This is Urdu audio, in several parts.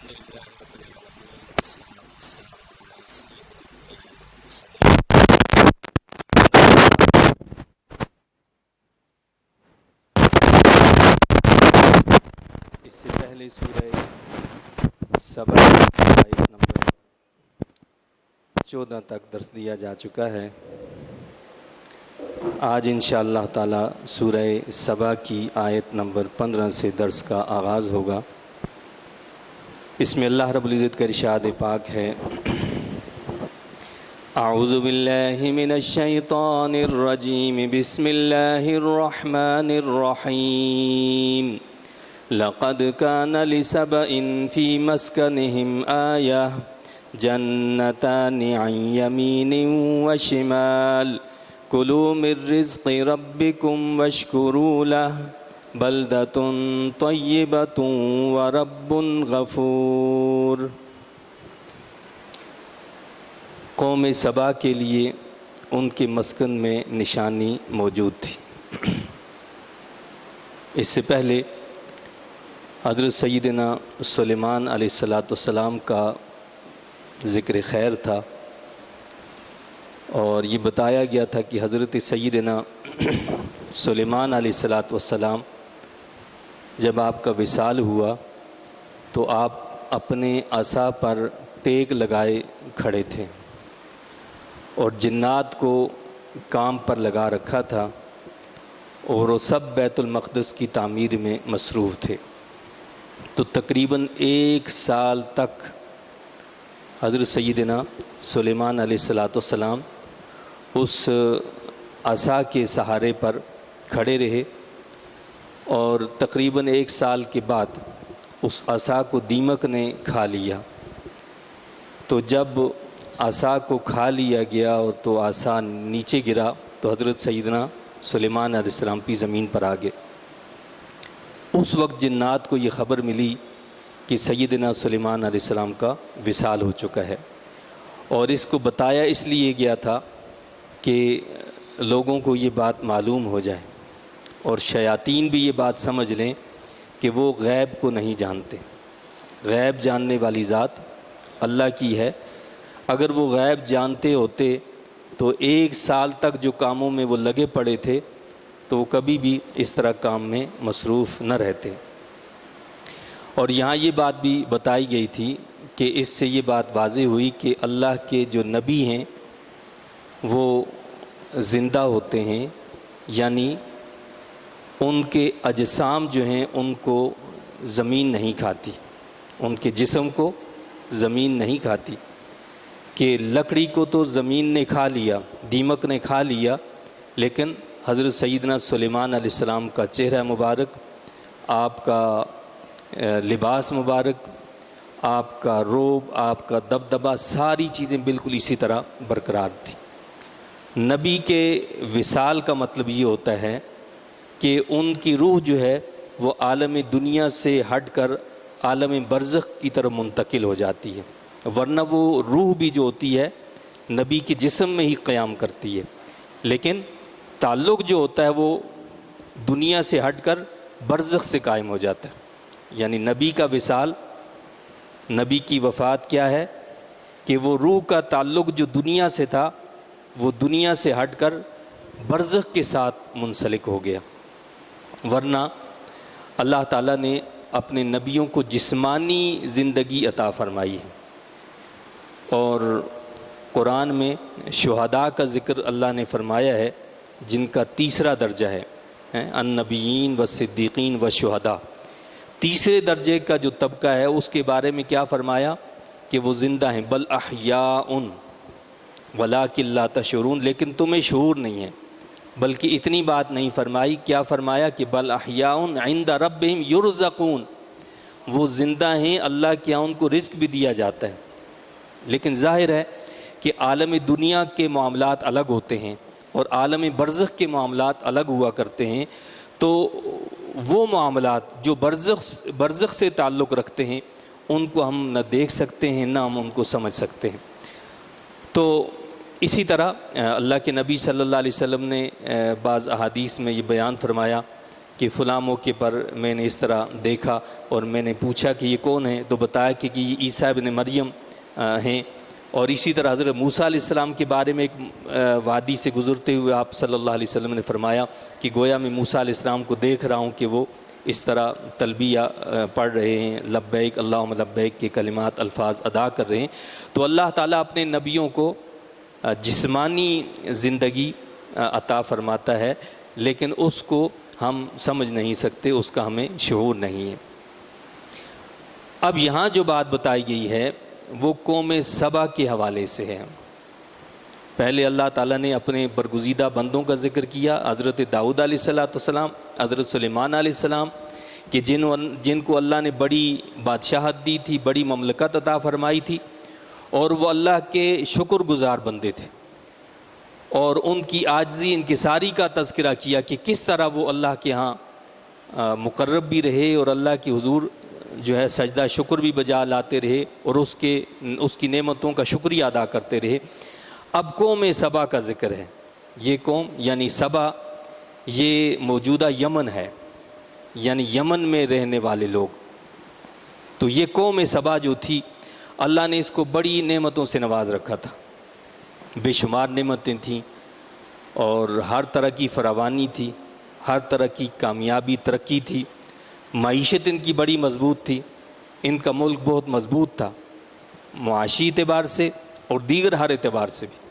اس سے پہلے سورہ سبا آیت نمبر 14 تک درس دیا جا چکا ہے۔ آج انشاءاللہ تعالی سورہ سبا کی آیت نمبر 15 سے درس کا آغاز ہوگا۔ اس میں اللہ رب العزت کا ارشاد پاک ہے: اعوذ باللہ من الشیطان الرجیم، بسم اللہ الرحمن الرحیم۔ لقد كان لسبإ في مسكنهم آية جنتان عن يمين وشمال كلوا من رزق ربكم واشكروا له بلدة طيبة ورب غفور۔ قوم سبا کے لیے ان کے مسکن میں نشانی موجود تھی۔ اس سے پہلے حضرت سیدنا سلیمان علیہ السلام کا ذکر خیر تھا، اور یہ بتایا گیا تھا کہ حضرت سیدنا سلیمان علیہ السلام جب آپ کا وصال ہوا تو آپ اپنے عصا پر ٹیک لگائے کھڑے تھے اور جنات کو کام پر لگا رکھا تھا، اور وہ سب بیت المقدس کی تعمیر میں مصروف تھے۔ تو تقریباً 1 سال تک حضرت سیدنا سلیمان علیہ السلام اس عصا کے سہارے پر کھڑے رہے، اور تقریباً 1 سال کے بعد اس عصا کو دیمک نے کھا لیا۔ تو جب عصا کو کھا لیا گیا اور تو عصا نیچے گرا تو حضرت سیدنا سلیمان علیہ السلام بھی زمین پر آ گئے۔ اس وقت جنات کو یہ خبر ملی کہ سیدنا سلیمان علیہ السلام کا وصال ہو چکا ہے، اور اس کو بتایا اس لیے گیا تھا کہ لوگوں کو یہ بات معلوم ہو جائے، اور شیاطین بھی یہ بات سمجھ لیں کہ وہ غیب کو نہیں جانتے۔ غیب جاننے والی ذات اللہ کی ہے۔ اگر وہ غیب جانتے ہوتے تو 1 سال تک جو کاموں میں وہ لگے پڑے تھے تو وہ کبھی بھی اس طرح کام میں مصروف نہ رہتے۔ اور یہاں یہ بات بھی بتائی گئی تھی کہ اس سے یہ بات واضح ہوئی کہ اللہ کے جو نبی ہیں وہ زندہ ہوتے ہیں، یعنی ان کے اجسام جو ہیں ان کو زمین نہیں کھاتی، ان کے جسم کو زمین نہیں کھاتی۔ کہ لکڑی کو تو زمین نے کھا لیا، دیمک نے کھا لیا، لیکن حضرت سیدنا سلیمان علیہ السلام کا چہرہ مبارک، آپ کا لباس مبارک، آپ کا روب، آپ کا دبدبہ، ساری چیزیں بالکل اسی طرح برقرار تھیں۔ نبی کے وصال کا مطلب یہ ہوتا ہے کہ ان کی روح جو ہے وہ عالم دنیا سے ہٹ کر عالم برزخ کی طرف منتقل ہو جاتی ہے، ورنہ وہ روح بھی جو ہوتی ہے نبی کے جسم میں ہی قیام کرتی ہے، لیکن تعلق جو ہوتا ہے وہ دنیا سے ہٹ کر برزخ سے قائم ہو جاتا ہے۔ یعنی نبی کا وصال، نبی کی وفات کیا ہے کہ وہ روح کا تعلق جو دنیا سے تھا وہ دنیا سے ہٹ کر برزخ کے ساتھ منسلک ہو گیا، ورنہ اللہ تعالیٰ نے اپنے نبیوں کو جسمانی زندگی عطا فرمائی ہے۔ اور قرآن میں شہداء کا ذکر اللہ نے فرمایا ہے، جن کا 3 درجہ ہے، النبیین و صدیقین و شہداء۔ 3 درجے کا جو طبقہ ہے اس کے بارے میں کیا فرمایا کہ وہ زندہ ہیں، بل احیاء ولکن لا تشعرون، لیکن تمہیں شعور نہیں ہے۔ بلکہ اتنی بات نہیں فرمائی، کیا فرمایا کہ بل احیاء عند ربہم یرزقون، وہ زندہ ہیں، اللہ کے یہاں ان کو رزق بھی دیا جاتا ہے۔ لیکن ظاہر ہے کہ عالم دنیا کے معاملات الگ ہوتے ہیں اور عالم برزخ کے معاملات الگ ہوا کرتے ہیں، تو وہ معاملات جو برزخ سے تعلق رکھتے ہیں ان کو ہم نہ دیکھ سکتے ہیں نہ ہم ان کو سمجھ سکتے ہیں۔ تو اسی طرح اللہ کے نبی صلی اللہ علیہ وسلم نے بعض احادیث میں یہ بیان فرمایا کہ فلاں موقع پر میں نے اس طرح دیکھا اور میں نے پوچھا کہ یہ کون ہے، تو بتایا کہ یہ عیسیٰ ابن مریم ہیں۔ اور اسی طرح حضرت موسیٰ علیہ السلام کے بارے میں ایک وادی سے گزرتے ہوئے آپ صلی اللہ علیہ وسلم نے فرمایا کہ گویا میں موسیٰ علیہ السلام کو دیکھ رہا ہوں کہ وہ اس طرح تلبیہ پڑھ رہے ہیں، لبیک اللہم لبیک کے کلمات الفاظ ادا کر رہے ہیں۔ تو اللہ تعالیٰ اپنے نبیوں کو جسمانی زندگی عطا فرماتا ہے، لیکن اس کو ہم سمجھ نہیں سکتے، اس کا ہمیں شعور نہیں ہے۔ اب یہاں جو بات بتائی گئی ہے وہ قوم سبا کے حوالے سے ہے۔ پہلے اللہ تعالیٰ نے اپنے برگزیدہ بندوں کا ذکر کیا، حضرت داؤد علیہ السلام، حضرت سلیمان علیہ السلام، کہ جن کو اللہ نے بڑی بادشاہت دی تھی، بڑی مملکت عطا فرمائی تھی، اور وہ اللہ کے شکر گزار بندے تھے، اور ان کی عاجزی انکساری کا تذکرہ کیا کہ کس طرح وہ اللہ کے ہاں مقرب بھی رہے اور اللہ کی حضور جو ہے سجدہ شکر بھی بجا لاتے رہے اور اس کی نعمتوں کا شکریہ ادا کرتے رہے۔ اب قوم سبا کا ذکر ہے۔ یہ قوم یعنی سبا، یہ موجودہ یمن ہے، یعنی یمن میں رہنے والے لوگ۔ تو یہ قوم سبا جو تھی، اللہ نے اس کو بڑی نعمتوں سے نواز رکھا تھا، بے شمار نعمتیں تھیں، اور ہر طرح کی فراوانی تھی، ہر طرح کی کامیابی ترقی تھی، معیشت ان کی بڑی مضبوط تھی، ان کا ملک بہت مضبوط تھا معاشی اعتبار سے اور دیگر ہر اعتبار سے بھی،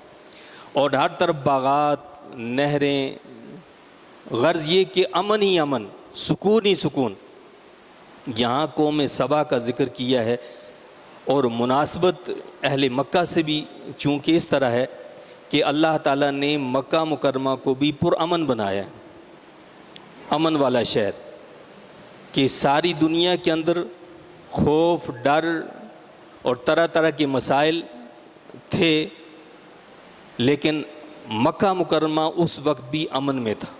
اور ہر طرف باغات، نہریں، غرض یہ کہ امن ہی امن، سکون ہی سکون۔ یہاں قوم سبا کا ذکر کیا ہے، اور مناسبت اہل مکہ سے بھی چونکہ اس طرح ہے کہ اللہ تعالیٰ نے مکہ مکرمہ کو بھی پرامن بنایا ہے، امن والا شہر، کہ ساری دنیا کے اندر خوف، ڈر اور طرح طرح کے مسائل تھے، لیکن مکہ مکرمہ اس وقت بھی امن میں تھا،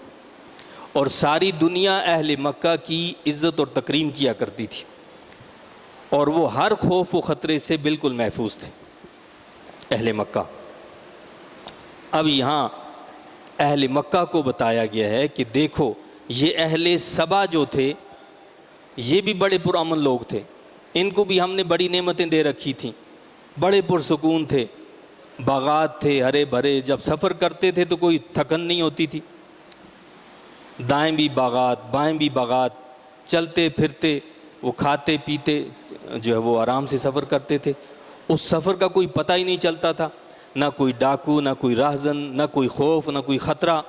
اور ساری دنیا اہل مکہ کی عزت اور تکریم کیا کرتی تھی، اور وہ ہر خوف و خطرے سے بالکل محفوظ تھے اہل مکہ۔ اب یہاں اہل مکہ کو بتایا گیا ہے کہ دیکھو یہ اہل سبا جو تھے یہ بھی بڑے پرامن لوگ تھے، ان کو بھی ہم نے بڑی نعمتیں دے رکھی تھیں، بڑے پرسکون تھے، باغات تھے ہرے بھرے، جب سفر کرتے تھے تو کوئی تھکن نہیں ہوتی تھی، دائیں بھی باغات بائیں بھی باغات، چلتے پھرتے وہ کھاتے پیتے جو ہے وہ آرام سے سفر کرتے تھے، اس سفر کا کوئی پتہ ہی نہیں چلتا تھا، نہ کوئی ڈاکو، نہ کوئی راہزن، نہ کوئی خوف، نہ کوئی خطرہ۔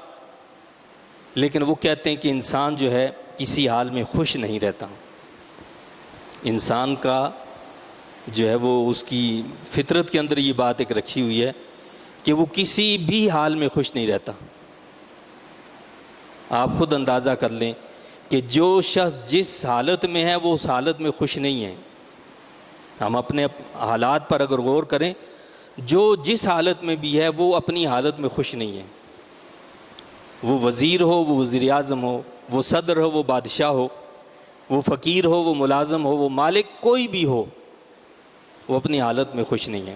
لیکن وہ کہتے ہیں کہ انسان جو ہے کسی حال میں خوش نہیں رہتا، انسان کا جو ہے وہ اس کی فطرت کے اندر یہ بات ایک رکھی ہوئی ہے کہ وہ کسی بھی حال میں خوش نہیں رہتا۔ آپ خود اندازہ کر لیں کہ جو شخص جس حالت میں ہے وہ اس حالت میں خوش نہیں ہے۔ ہم اپنے حالات پر اگر غور کریں، جو جس حالت میں بھی ہے وہ اپنی حالت میں خوش نہیں ہے، وہ وزیر ہو، وہ وزیر اعظم ہو، وہ صدر ہو، وہ بادشاہ ہو، وہ فقیر ہو، وہ ملازم ہو، وہ مالک کوئی بھی ہو، وہ اپنی حالت میں خوش نہیں ہے۔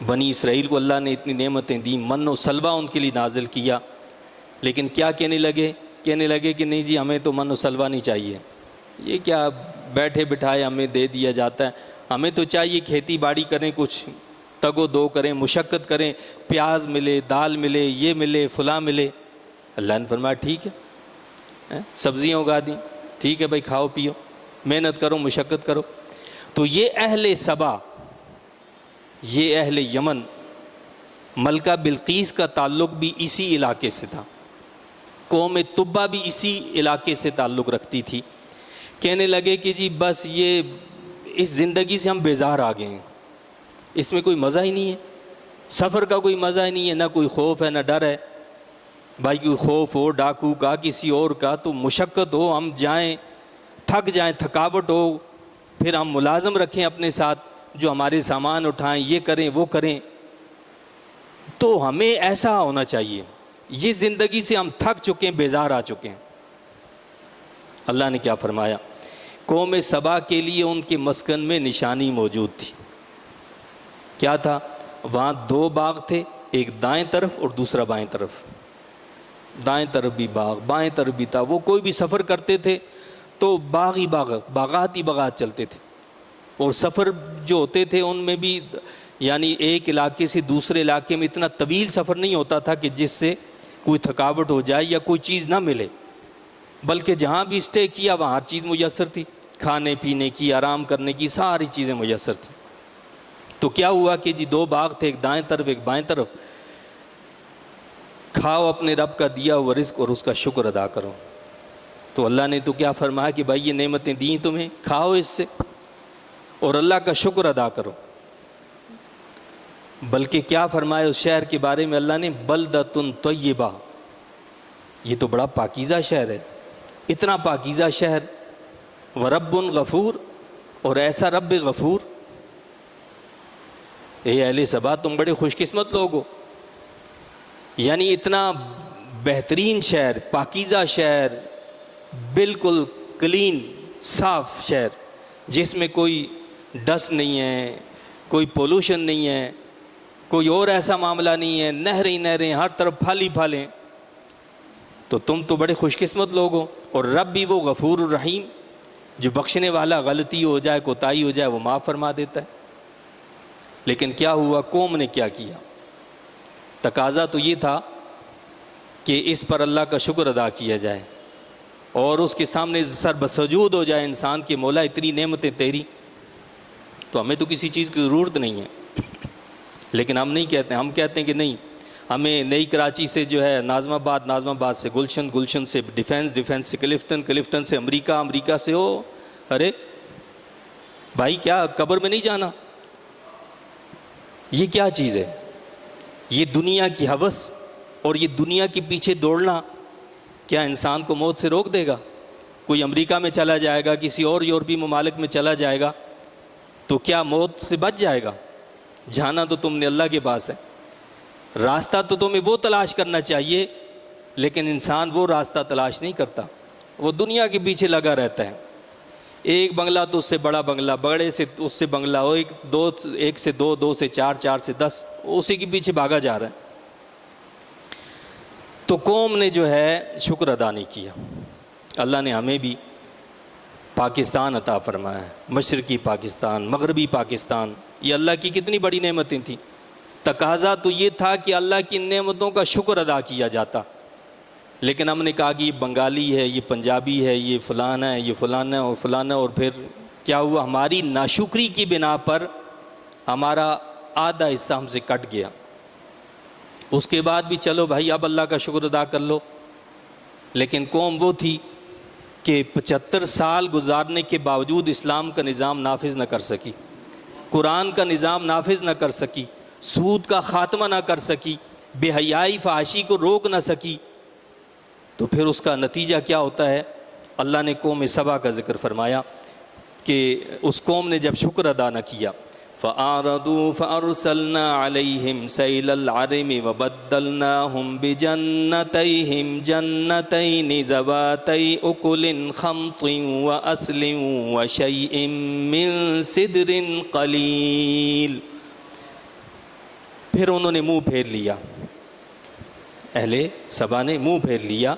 بنی اسرائیل کو اللہ نے اتنی نعمتیں دیں، من و سلوہ ان کے لیے نازل کیا، لیکن کیا کہنے لگے کہ نہیں جی ہمیں تو من و سلوہ نہیں چاہیے، یہ کیا بیٹھے بٹھائے ہمیں دے دیا جاتا ہے، ہمیں تو چاہیے کھیتی باڑی کریں، کچھ تگ و دو کریں، مشقت کریں، پیاز ملے، دال ملے، یہ ملے، فلاں ملے۔ اللہ نے فرمایا ٹھیک ہے، سبزیاں اگا دیں، ٹھیک ہے بھائی، کھاؤ پیو، محنت کرو، مشقت کرو۔ تو یہ اہل سبا، یہ اہل یمن، ملکہ بلقیس کا تعلق بھی اسی علاقے سے تھا، قوم تبا بھی اسی علاقے سے تعلق رکھتی تھی۔ کہنے لگے کہ جی بس یہ اس زندگی سے ہم بیزار آ گئے ہیں، اس میں کوئی مزہ ہی نہیں ہے، سفر کا کوئی مزہ ہی نہیں ہے، نہ کوئی خوف ہے نہ ڈر ہے۔ بھائی کوئی خوف ہو ڈاکو کا، کسی اور کا، تو مشقت ہو، ہم جائیں تھک جائیں، تھکاوٹ ہو، پھر ہم ملازم رکھیں اپنے ساتھ جو ہمارے سامان اٹھائیں، یہ کریں وہ کریں، تو ہمیں ایسا ہونا چاہیے۔ یہ زندگی سے ہم تھک چکے ہیں، بیزار آ چکے ہیں۔ اللہ نے کیا فرمایا؟ قوم سبا کے لیے ان کے مسکن میں نشانی موجود تھی۔ کیا تھا؟ وہاں 2 باغ تھے، ایک دائیں طرف اور دوسرا بائیں طرف، دائیں طرف بھی باغ، بائیں طرف بھی تھا. وہ کوئی بھی سفر کرتے تھے تو باغ ہی باغ، باغات ہی باغات چلتے تھے. اور سفر جو ہوتے تھے ان میں بھی یعنی ایک علاقے سے دوسرے علاقے میں اتنا طویل سفر نہیں ہوتا تھا کہ جس سے کوئی تھکاوٹ ہو جائے یا کوئی چیز نہ ملے، بلکہ جہاں بھی اسٹے کیا وہاں ہر چیز میسر تھی، کھانے پینے کی، آرام کرنے کی ساری چیزیں میسر تھیں. تو کیا ہوا کہ جی 2 باغ تھے، ایک دائیں طرف ایک بائیں طرف. کھاؤ اپنے رب کا دیا ہوا رزق اور اس کا شکر ادا کرو. تو اللہ نے تو کیا فرمایا کہ بھائی یہ نعمتیں دیں تمہیں، کھاؤ اس سے اور اللہ کا شکر ادا کرو. بلکہ کیا فرمایا اس شہر کے بارے میں اللہ نے، بلدۃ طیبہ، یہ تو بڑا پاکیزہ شہر ہے. اتنا پاکیزہ شہر، ورب غفور، اور ایسا رب غفور. اے اہل سبا تم بڑے خوش قسمت لوگ ہو. یعنی اتنا بہترین شہر، پاکیزہ شہر، بالکل کلین صاف شہر، جس میں کوئی ڈسٹ نہیں ہے، کوئی پولوشن نہیں ہے، کوئی اور ایسا معاملہ نہیں ہے، نہریں نہریں ہر طرف پھالی پھالیں. تو تم تو بڑے خوش قسمت لوگ ہو. اور رب بھی وہ غفور الرحیم جو بخشنے والا، غلطی ہو جائے کوتاہی ہو جائے وہ معاف فرما دیتا ہے. لیکن کیا ہوا، قوم نے کیا کیا؟ تقاضا تو یہ تھا کہ اس پر اللہ کا شکر ادا کیا جائے اور اس کے سامنے سر بسجود ہو جائے انسان کے، مولا اتنی نعمتیں تیری، تو ہمیں تو کسی چیز کی ضرورت نہیں ہے. لیکن ہم نہیں کہتے، ہم کہتے ہیں کہ نہیں، ہمیں نئی کراچی سے جو ہے ناظم آباد، ناظم آباد سے گلشن، گلشن سے ڈیفنس، ڈیفنس سے کلفٹن، کلفٹن سے امریکہ، امریکہ سے ہو. ارے بھائی کیا قبر میں نہیں جانا؟ یہ کیا چیز ہے؟ یہ دنیا کی ہوس اور یہ دنیا کے پیچھے دوڑنا کیا انسان کو موت سے روک دے گا؟ کوئی امریکہ میں چلا جائے گا، کسی اور یورپی ممالک میں چلا جائے گا تو کیا موت سے بچ جائے گا؟ جانا تو تم نے اللہ کے پاس ہے. راستہ تو تمہیں وہ تلاش کرنا چاہیے، لیکن انسان وہ راستہ تلاش نہیں کرتا، وہ دنیا کے پیچھے لگا رہتا ہے. ایک بنگلہ تو اس سے بڑا بنگلہ، بڑے سے اس سے بنگلہ، ایک سے دو، دو سے چار، چار سے 10، اسی کے پیچھے بھاگا جا رہا ہے. تو قوم نے جو ہے شکر ادا نہیں کیا. اللہ نے ہمیں بھی پاکستان عطا فرمایا ہے، مشرقی پاکستان، مغربی پاکستان. یہ اللہ کی کتنی بڑی نعمتیں تھیں. تقاضا تو یہ تھا کہ اللہ کی نعمتوں کا شکر ادا کیا جاتا، لیکن ہم نے کہا کہ یہ بنگالی ہے، یہ پنجابی ہے، یہ فلانا ہے، یہ فلانا اور فلانا. اور پھر کیا ہوا؟ ہماری ناشکری کی بنا پر ہمارا آدھا حصہ ہم سے کٹ گیا. اس کے بعد بھی چلو بھائی اب اللہ کا شکر ادا کر لو. لیکن قوم وہ تھی کہ 75 سال گزارنے کے باوجود اسلام کا نظام نافذ نہ کر سکی، قرآن کا نظام نافذ نہ کر سکی، سود کا خاتمہ نہ کر سکی، بے حیائی فحاشی کو روک نہ سکی. تو پھر اس کا نتیجہ کیا ہوتا ہے؟ اللہ نے قوم سبا کا ذکر فرمایا کہ اس قوم نے جب شکر ادا نہ کیا، فَأَعْرَضُوا فَأَرْسَلْنَا عَلَيْهِمْ سَيْلَ الْعَرِمِ وَبَدَّلْنَاهُمْ بِجَنَّتَيْهِمْ جَنَّتَيْنِ ذَوَاتَيْ أُكُلٍ خَمْطٍ وَأَصْلٍ وَشَيْءٍ مِّن سِدْرٍ قَلِيلٍ. پھر انہوں نے منہ پھیر لیا، اہل سبا نے منہ پھیر لیا،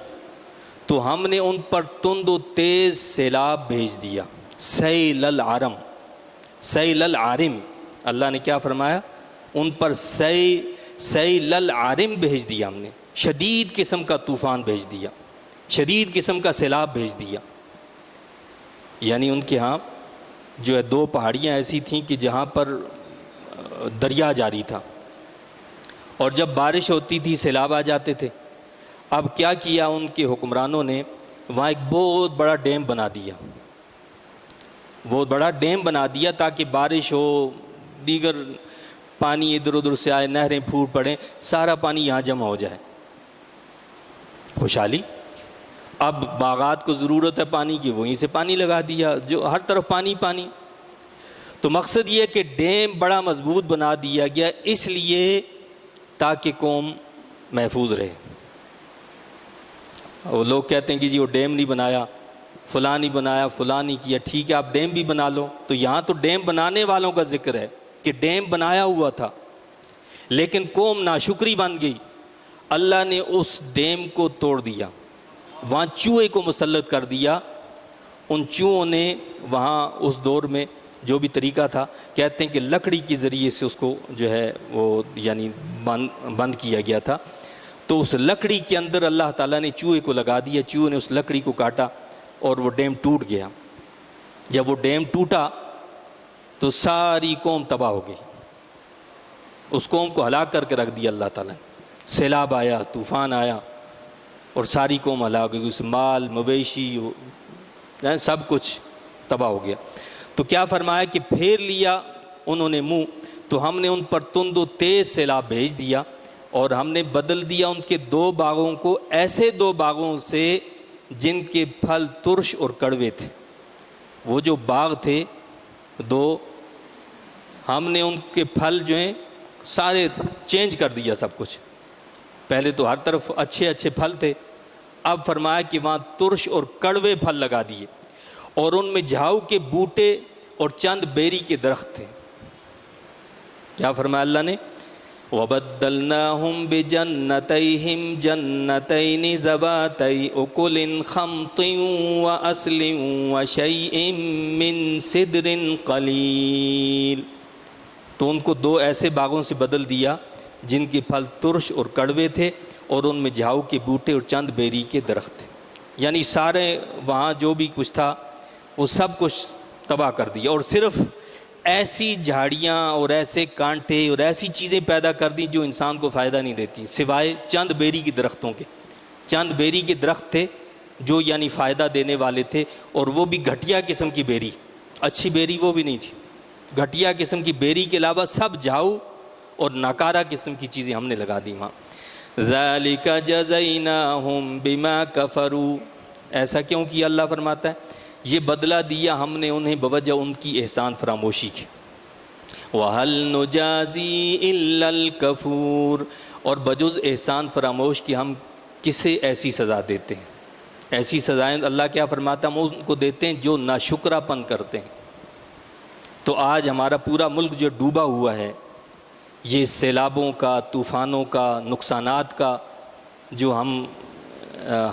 تو ہم نے ان پر تند و تیز سیلاب بھیج دیا. سیل العرم، سیل العارم، اللہ نے کیا فرمایا؟ ان پر سیل العارم بھیج دیا. ہم نے شدید قسم کا طوفان بھیج دیا، شدید قسم کا سیلاب بھیج دیا. یعنی ان کے ہاں جو ہے 2 پہاڑیاں ایسی تھیں کہ جہاں پر دریا جاری تھا، اور جب بارش ہوتی تھی سیلاب آ جاتے تھے. اب کیا کیا ان کے حکمرانوں نے؟ وہاں ایک بہت بڑا ڈیم بنا دیا، بہت بڑا ڈیم بنا دیا تاکہ بارش ہو، دیگر پانی ادھر ادھر سے آئے، نہریں پھوٹ پڑیں، سارا پانی یہاں جمع ہو جائے. خوشحالی. اب باغات کو ضرورت ہے پانی کی، وہیں سے پانی لگا دیا، جو ہر طرف پانی پانی. تو مقصد یہ کہ ڈیم بڑا مضبوط بنا دیا گیا، اس لیے تاکہ قوم محفوظ رہے. وہ لوگ کہتے ہیں کہ جی وہ ڈیم نہیں بنایا، فلاں نہیں بنایا، فلاں نہیں کیا. ٹھیک ہے آپ ڈیم بھی بنا لو. تو یہاں تو ڈیم بنانے والوں کا ذکر ہے کہ ڈیم بنایا ہوا تھا، لیکن قوم ناشکری بن گئی. اللہ نے اس ڈیم کو توڑ دیا، وہاں چوہے کو مسلط کر دیا۔ ان چوہوں نے وہاں اس دور میں جو بھی طریقہ تھا، کہتے ہیں کہ لکڑی کے ذریعے سے اس کو جو ہے وہ یعنی بند کیا گیا تھا۔ تو اس لکڑی کے اندر اللہ تعالیٰ نے چوہے کو لگا دیا، چوہے نے اس لکڑی کو کاٹا اور وہ ڈیم ٹوٹ گیا۔ جب وہ ڈیم ٹوٹا تو ساری قوم تباہ ہو گئی، اس قوم کو ہلاک کر کے رکھ دیا اللہ تعالیٰ نے۔ سیلاب آیا، طوفان آیا اور ساری قوم ہلاک ہو گئی، اس مال مویشی سب کچھ تباہ ہو گیا۔ تو کیا فرمایا کہ پھیر لیا انہوں نے منہ، تو ہم نے ان پر تند و تیز سیلاب بھیج دیا، اور ہم نے بدل دیا ان کے 2 باغوں کو ایسے 2 باغوں سے جن کے پھل ترش اور کڑوے تھے۔ وہ جو باغ تھے 2، ہم نے ان کے پھل جو ہیں سارے چینج کر دیا سب کچھ۔ پہلے تو ہر طرف اچھے اچھے پھل تھے، اب فرمایا کہ وہاں ترش اور کڑوے پھل لگا دیے، اور ان میں جھاؤ کے بوٹے اور چند بیری کے درخت تھے۔ کیا فرمایا اللہ نے؟ وَبَدَّلْنَاهُمْ بِجَنَّتَيْهِمْ جَنَّتَيْنِ ذَوَاتَيْ أُكُلٍ خَمْطٍ وَأَصْلٍ وَشَيْءٍ مِّن سِدْرٍ قَلِيلٍ۔ تو ان کو 2 ایسے باغوں سے بدل دیا جن کے پھل ترش اور کڑوے تھے، اور ان میں جھاؤ کے بوٹے اور چند بیری کے درخت تھے۔ یعنی سارے وہاں جو بھی کچھ تھا وہ سب کچھ تباہ کر دیا، اور صرف ایسی جھاڑیاں اور ایسے کانٹے اور ایسی چیزیں پیدا کر دی جو انسان کو فائدہ نہیں دیتی، سوائے چند بیری کے درختوں کے۔ چند بیری کے درخت تھے جو یعنی فائدہ دینے والے تھے، اور وہ بھی گھٹیا قسم کی بیری، اچھی بیری وہ بھی نہیں تھی۔ گھٹیا قسم کی بیری کے علاوہ سب جھاؤ اور ناکارہ قسم کی چیزیں ہم نے لگا دی وہاں۔ ذَلِكَ جَزَيْنَاهُمْ بِمَا كَفَرُوا۔ ایسا کیوں کیا؟ اللہ فرماتا ہے یہ بدلہ دیا ہم نے انہیں بوجہ ان کی احسان فراموشی کی۔ وَهَلْ نُجَازِي إِلَّا الْكَفُورَ۔ اور بجز احسان فراموش کی ہم کسے ایسی سزا دیتے ہیں؟ ایسی سزائیں اللہ کیا فرماتا ہے ہم ان کو دیتے ہیں جو ناشکرا پن کرتے ہیں۔ تو آج ہمارا پورا ملک جو ڈوبا ہوا ہے، یہ سیلابوں کا، طوفانوں کا، نقصانات کا جو ہم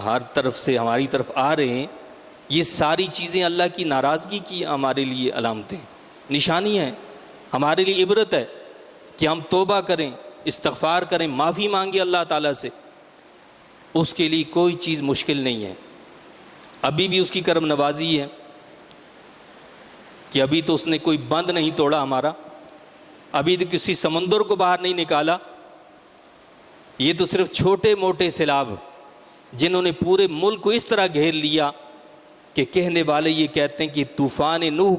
ہر طرف سے ہماری طرف آ رہے ہیں، یہ ساری چیزیں اللہ کی ناراضگی کی ہمارے لیے علامتیں، نشانی ہیں، ہمارے لیے عبرت ہے کہ ہم توبہ کریں، استغفار کریں، معافی مانگیں اللہ تعالیٰ سے۔ اس کے لیے کوئی چیز مشکل نہیں ہے۔ ابھی بھی اس کی کرم نوازی ہے کہ ابھی تو اس نے کوئی بند نہیں توڑا ہمارا، ابھی تو کسی سمندر کو باہر نہیں نکالا۔ یہ تو صرف چھوٹے موٹے سیلاب جنہوں نے پورے ملک کو اس طرح گھیر لیا کہ کہنے والے یہ کہتے ہیں کہ طوفان نوح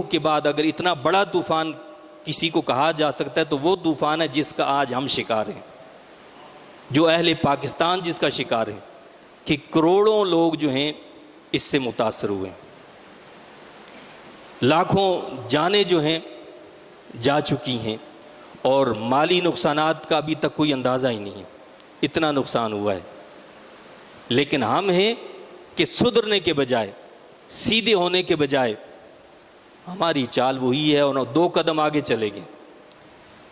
کے بعد اگر اتنا بڑا طوفان کسی کو کہا جا سکتا ہے تو وہ طوفان ہے جس کا آج ہم شکار ہیں، جو اہل پاکستان جس کا شکار ہیں، کہ کروڑوں لوگ جو ہیں اس سے متاثر ہوئے ہیں، لاکھوں جانیں جو ہیں جا چکی ہیں، اور مالی نقصانات کا ابھی تک کوئی اندازہ ہی نہیں ہے، اتنا نقصان ہوا ہے۔ لیکن ہم ہیں کہ سدھرنے کے بجائے، سیدھے ہونے کے بجائے ہماری چال وہی ہے، اور 2 قدم آگے چلے گئے۔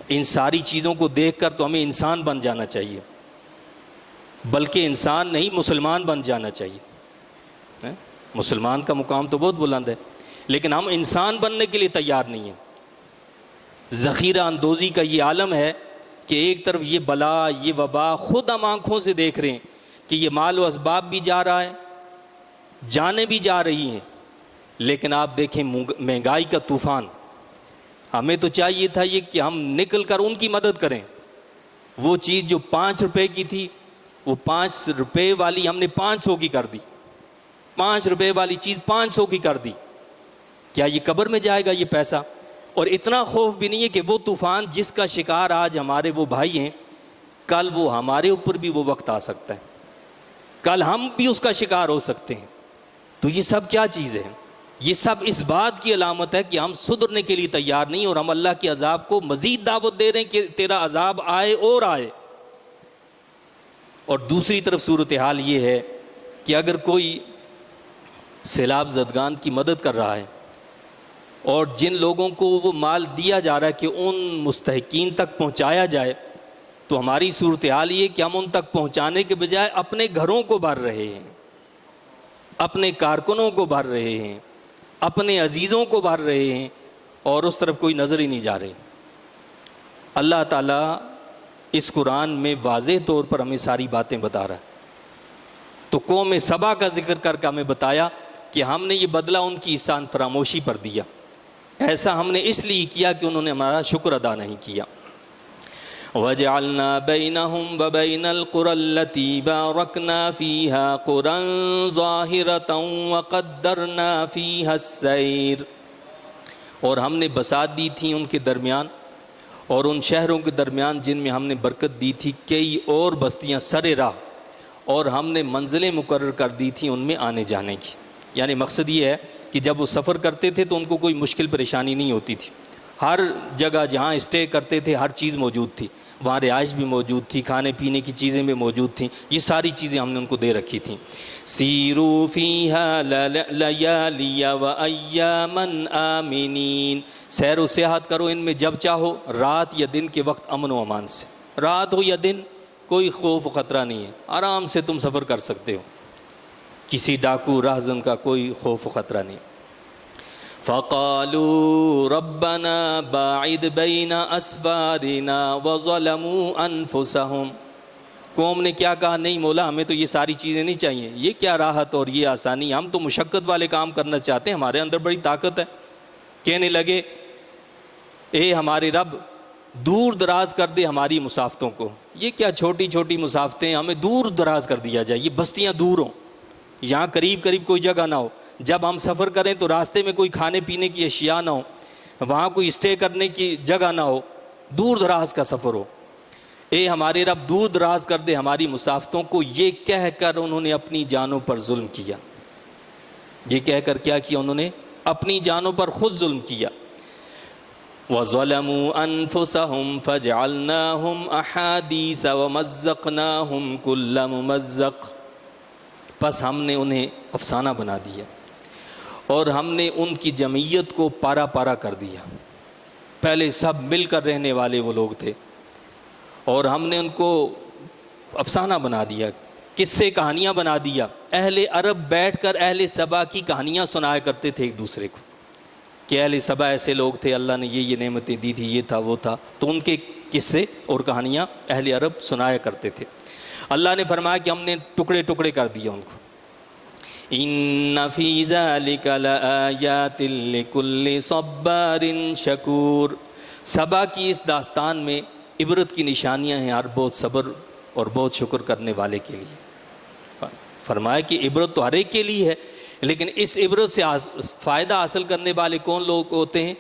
ان ساری چیزوں کو دیکھ کر تو ہمیں انسان بن جانا چاہیے، بلکہ انسان نہیں مسلمان بن جانا چاہیے۔ مسلمان کا مقام تو بہت بلند ہے، لیکن ہم انسان بننے کے لیے تیار نہیں ہیں۔ ذخیرہ اندوزی کا یہ عالم ہے کہ ایک طرف یہ بلا، یہ وبا خود ہم آنکھوں سے دیکھ رہے ہیں کہ یہ مال و اسباب بھی جا رہا ہے، جانیں بھی جا رہی ہیں، لیکن آپ دیکھیں مہنگائی کا طوفان۔ ہمیں تو چاہیے تھا یہ کہ ہم نکل کر ان کی مدد کریں۔ وہ چیز جو 5 روپے کی تھی، وہ 5 روپے والی ہم نے 500 کی کر دی، 5 روپے والی چیز 500 کی کر دی۔ کیا یہ قبر میں جائے گا یہ پیسہ؟ اور اتنا خوف بھی نہیں ہے کہ وہ طوفان جس کا شکار آج ہمارے وہ بھائی ہیں، کل وہ ہمارے اوپر بھی وہ وقت آ سکتا ہے، کل ہم بھی اس کا شکار ہو سکتے ہیں۔ تو یہ سب کیا چیز ہے؟ یہ سب اس بات کی علامت ہے کہ ہم سدھرنے کے لیے تیار نہیں، اور ہم اللہ کے عذاب کو مزید دعوت دے رہے ہیں کہ تیرا عذاب آئے اور آئے۔ اور دوسری طرف صورتحال یہ ہے کہ اگر کوئی سیلاب زدگان کی مدد کر رہا ہے اور جن لوگوں کو وہ مال دیا جا رہا ہے کہ ان مستحقین تک پہنچایا جائے، تو ہماری صورتحال یہ کہ ہم ان تک پہنچانے کے بجائے اپنے گھروں کو بھر رہے ہیں، اپنے کارکنوں کو بھر رہے ہیں، اپنے عزیزوں کو بھر رہے ہیں، اور اس طرف کوئی نظر ہی نہیں جا رہی۔ اللہ تعالیٰ اس قرآن میں واضح طور پر ہمیں ساری باتیں بتا رہا ہے۔ تو قوم سبا کا ذکر کر کے ہمیں بتایا کہ ہم نے یہ بدلہ ان کی احسان فراموشی پر دیا، ایسا ہم نے اس لیے کیا کہ انہوں نے ہمارا شکر ادا نہیں کیا۔ وَجَعَلْنَا بَيْنَهُمْ وَبَيْنَ الْقُرَى الَّتِي بَارَكْنَا فِيهَا قُرًى ظَاهِرَةً وَقَدَّرْنَا فِيهَا السَّيْرَ، اور ہم نے بسات دی تھی ان کے درمیان اور ان شہروں کے درمیان جن میں ہم نے برکت دی تھی کئی اور بستیاں سر راہ، اور ہم نے منزلیں مقرر کر دی تھیں ان میں آنے جانے کی۔ یعنی مقصد یہ ہے کہ جب وہ سفر کرتے تھے تو ان کو کوئی مشکل پریشانی نہیں ہوتی تھی، ہر جگہ جہاں اسٹے کرتے تھے ہر چیز موجود تھی، وہاں رہائش بھی موجود تھی، کھانے پینے کی چیزیں بھی موجود تھیں، یہ ساری چیزیں ہم نے ان کو دے رکھی تھیں۔ سیروا فیہا لیالی وایاما آمنین، سیر و سیاحت کرو ان میں جب چاہو، رات یا دن کے وقت امن و امان سے، رات ہو یا دن کوئی خوف و خطرہ نہیں ہے، آرام سے تم سفر کر سکتے ہو، کسی ڈاکو راہزن کا کوئی خوف و خطرہ نہیں۔ فَقَالُوا رَبَّنَا بَاعِدْ بَيْنَ أَسْفَارِنَا وَظَلَمُوا أَنفُسَهُمْ، قوم نے کیا کہا، نہیں مولا ہمیں تو یہ ساری چیزیں نہیں چاہیے، یہ کیا راحت اور یہ آسانی، ہم تو مشقت والے کام کرنا چاہتے ہیں، ہمارے اندر بڑی طاقت ہے۔ کہنے لگے اے ہمارے رب دور دراز کر دے ہماری مسافتوں کو، یہ کیا چھوٹی چھوٹی مسافتیں، ہمیں دور دراز کر دیا جائے، یہ بستیاں دور ہوں، یہاں قریب قریب کوئی جگہ نہ ہو، جب ہم سفر کریں تو راستے میں کوئی کھانے پینے کی اشیاء نہ ہو، وہاں کوئی اسٹے کرنے کی جگہ نہ ہو، دور دراز کا سفر ہو، اے ہمارے رب دور دراز کر دے ہماری مسافتوں کو۔ یہ کہہ کر انہوں نے اپنی جانوں پر ظلم کیا، یہ کہہ کر کیا کیا انہوں نے، اپنی جانوں پر خود ظلم کیا۔ وَظَلَمُوا أَنفُسَهُمْ فَجَعَلْنَاهُمْ أَحَادِيثَ وَمَزَّقْنَاهُمْ كُلَّ مُمَزَّقٍ، پس ہم نے انہیں افسانہ بنا دیا اور ہم نے ان کی جمعیت کو پارا پارا کر دیا۔ پہلے سب مل کر رہنے والے وہ لوگ تھے اور ہم نے ان کو افسانہ بنا دیا، قصے کہانیاں بنا دیا۔ اہل عرب بیٹھ کر اہل سبا کی کہانیاں سنایا کرتے تھے ایک دوسرے کو کہ اہل سبا ایسے لوگ تھے، اللہ نے یہ نعمتیں دی تھی، یہ تھا وہ تھا، تو ان کے قصے اور کہانیاں اہل عرب سنایا کرتے تھے۔ اللہ نے فرمایا کہ ہم نے ٹکڑے ٹکڑے کر دیا ان کو۔ ان فی ذلک لآیات لکل صبار شکور، سبا کی اس داستان میں عبرت کی نشانیاں ہیں ہر بہت صبر اور بہت شکر کرنے والے کے لیے۔ فرمایا کہ عبرت تو ہر ایک کے لیے ہے، لیکن اس عبرت سے فائدہ حاصل کرنے والے کون لوگ ہوتے ہیں؟